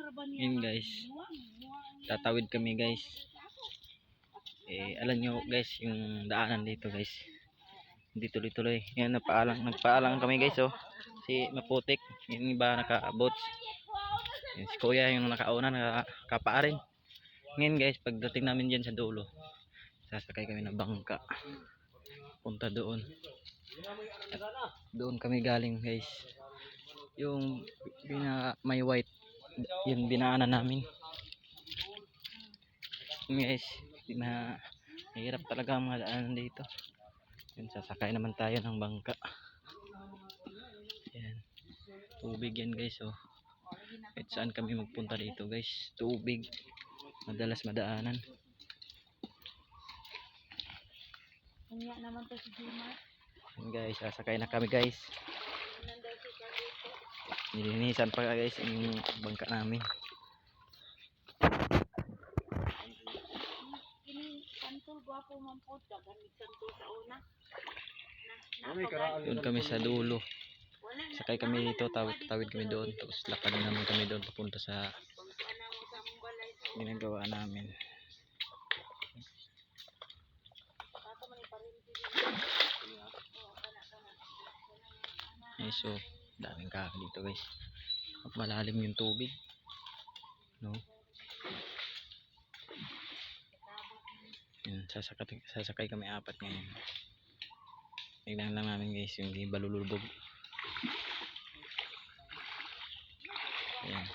Yun guys, tatawid kami guys. Alam nyo guys, yung daanan dito guys, hindi tuloy-tuloy. Yan, nagpaalang kami guys. Oh, si Maputik, yung iba naka-boats. Si Kuya yung nakauna, nakapa rin. Ngayon guys, pagdating namin dyan sa dulo, sasakay kami ng bangka punta doon. At doon kami galing guys. Yung may white, yun binaanan namin guys. Mahirap talaga ang mga daanan dito. Yun, sasakay naman tayo ng bangka. Yan, tubig yan guys. Oh, kahit saan kami magpunta dito guys, tubig madalas madaanan. Yan guys, sasakay na kami guys. Nilinisan pa guys yung bangka namin. Doon kami sa dulo. Sakay kami dito, tawid kami doon. Tapos lakad naman kami doon papunta sa ginagawa namin. So daming kaka dito guys. Malalim yung tubig, no? Yan, sasakay kami 4 ngayon. Tignan lang namin guys yung hindi balulubog. Ayan.